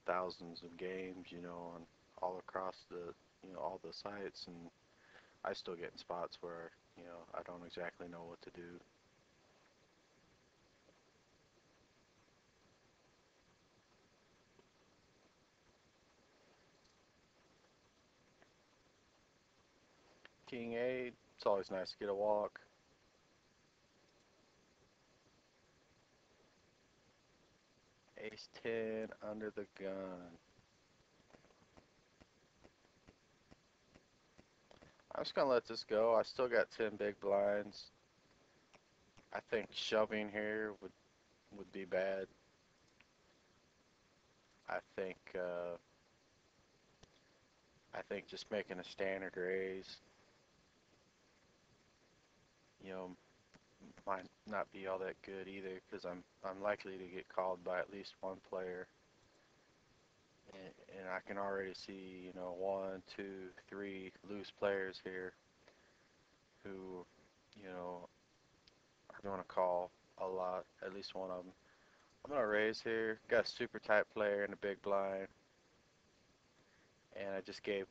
thousands of games, on all across the, all the sites, and I still get in spots where, I don't exactly know what to do. King 8, it's always nice to get a walk. Ace 10 under the gun. I'm just gonna let this go. I still got 10 big blinds. I think shoving here would be bad. I think uh, I think just making a standard raise, you know, might not be all that good either because I'm likely to get called by at least one player, and I can already see, one, two, three loose players here who, are going to call a lot, at least one of them. I'm going to raise here. Got a super tight player in the big blind, and I just gave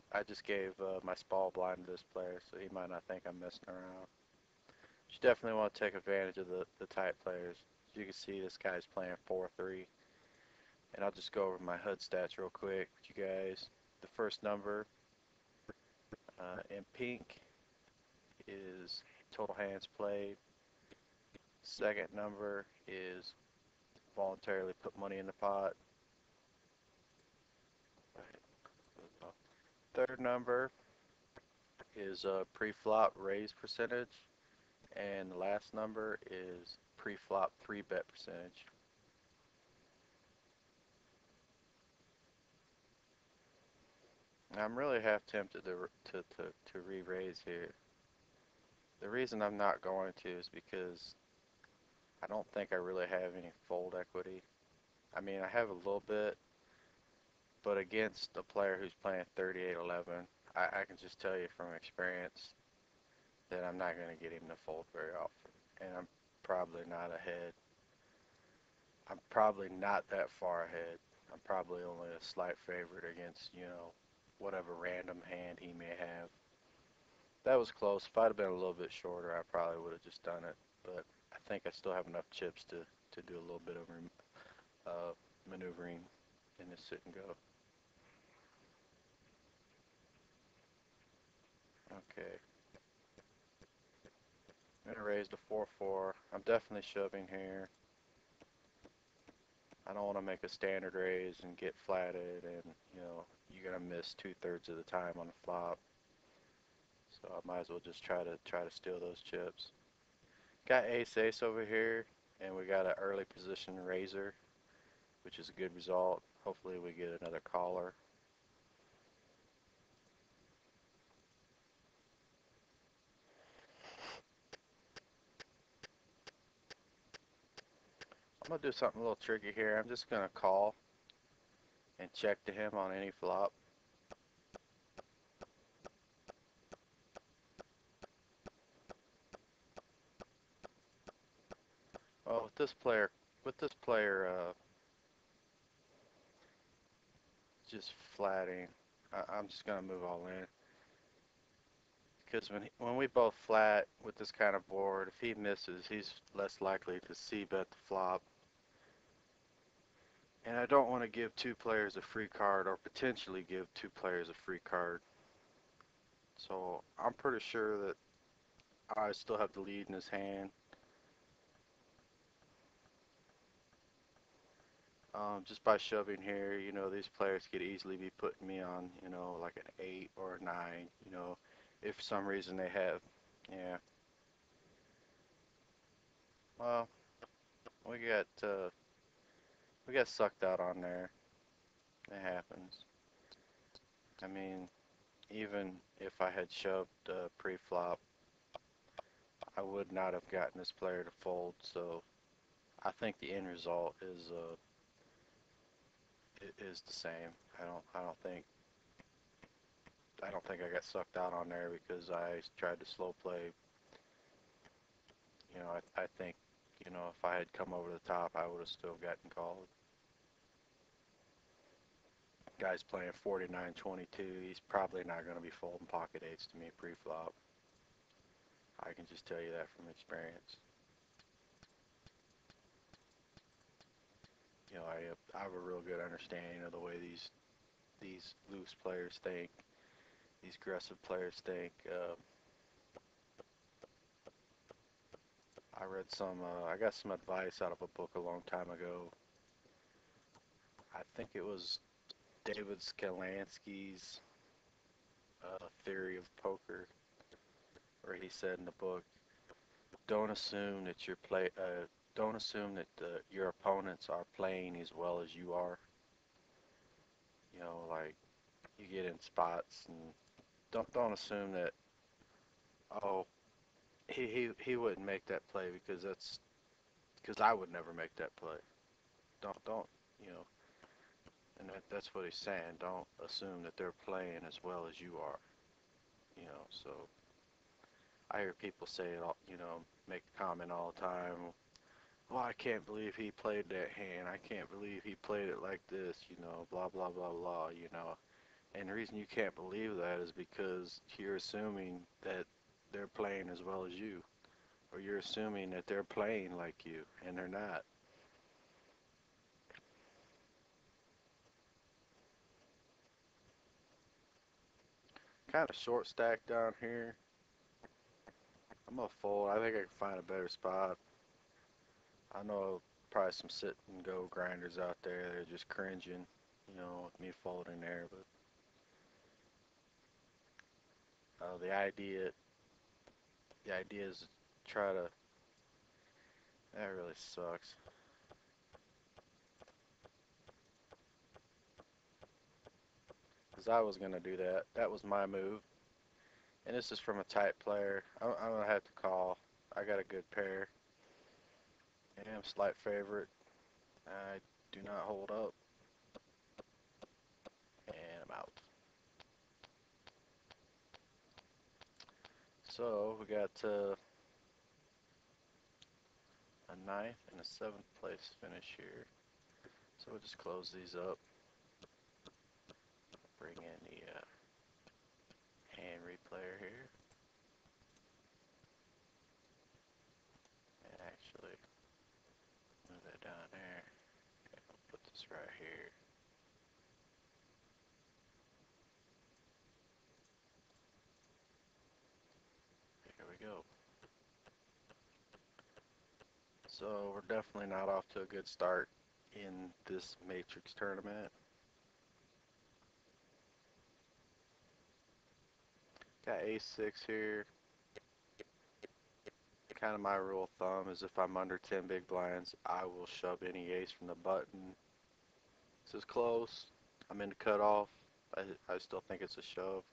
my small blind to this player, so he might not think I'm messing around. You definitely want to take advantage of the tight players. As you can see, this guy's playing 4-3, and I'll just go over my HUD stats real quick with you guys. The first number in pink is total hands played. Second number is voluntarily put money in the pot. Third number is pre-flop raise percentage, and the last number is pre-flop 3-bet percentage. I'm really half tempted to re-raise here. The reason I'm not going to is because I don't think I really have any fold equity. I mean, I have a little bit, but against a player who's playing 38-11, I can just tell you from experience that I'm not going to get him to fold very often. And I'm probably not ahead. I'm probably not that far ahead. I'm probably only a slight favorite against, whatever random hand he may have. That was close. If I'd have been a little bit shorter, I probably would have just done it. But I think I still have enough chips to do a little bit of uh, maneuvering in this sit and go. Okay. I'm going to raise to 4-4. I'm definitely shoving here. I don't want to make a standard raise and get flatted, and you're gonna miss 2/3 of the time on the flop. So I might as well just try to steal those chips. Got ace ace over here, and we got an early position raiser, which is a good result. Hopefully we get another caller. I'm gonna do something a little tricky here. I'm just gonna call and check to him on any flop. Well, with this player just flatting, I'm just gonna move all in. Because when we both flat with this kind of board, if he misses, he's less likely to c-bet the flop. And I don't want to give two players a free card or potentially give two players a free card. So I'm pretty sure that I still have the lead in his hand. Just by shoving here, these players could easily be putting me on, like an 8 or a 9, if for some reason they have. Yeah. Well, we got uh, we got sucked out on there. It happens. I mean, even if I had shoved pre-flop, I would not have gotten this player to fold. So I think the end result is the same. I don't think I got sucked out on there because I tried to slow play. I think if I had come over the top, I would have still gotten called. guy's playing 49-22. He's probably not going to be folding pocket eights to me pre-flop. I can just tell you that from experience. You know, I have a real good understanding of the way these loose players think, these aggressive players think. I got some advice out of a book a long time ago. I think it was David Skalansky's Theory of Poker, where he said in the book, don't assume that don't assume that your opponents are playing as well as you are. You know, like you get in spots and don't assume that, oh, he wouldn't make that play because I would never make that play. Don't you know? And that's what he's saying. Don't assume that they're playing as well as you are. You know, so I hear people say it all, you know, make a comment all the time. Well, I can't believe he played that hand. I can't believe he played it like this, you know, blah, blah, blah, blah, you know. And the reason you can't believe that is because you're assuming that they're playing as well as you. Or you're assuming that they're playing like you, and they're not. Kind of short stack down here. I'm going to fold. I think I can find a better spot. I know probably some sit and go grinders out there that are just cringing, you know, with me folding there, but the idea is to try to, that really sucks. Because I was going to do that. That was my move. And this is from a tight player. I'm going to have to call. I got a good pair. I am slight favorite. I do not hold up. And I'm out. So we got a ninth and a seventh place finish here. So we'll just close these up. Bring in the hand replayer here. And actually move that down there. And I'll put this right here. Here we go. So we're definitely not off to a good start in this Matrix tournament. Got ace-6 here. Kind of my rule of thumb is if I'm under 10 big blinds, I will shove any ace from the button. This is close. I'm in the cutoff. I still think it's a shove.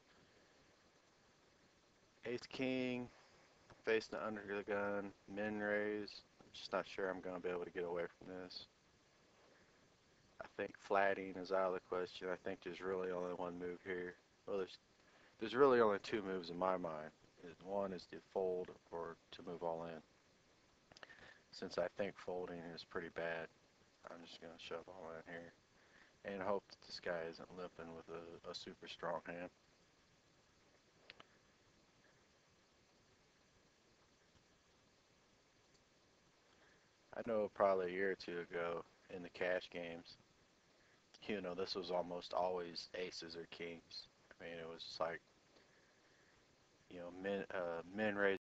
Ace-king, facing the under the gun, min raise. I'm just not sure I'm going to be able to get away from this. I think flatting is out of the question. I think there's really only one move here. Well, there's really only two moves in my mind. One is to fold or to move all in. Since I think folding is pretty bad, I'm just going to shove all in here and hope that this guy isn't limping with a super strong hand. I know probably a year or two ago in the cash games, you know, this was almost always aces or kings. I mean, it was just like, you know, min raise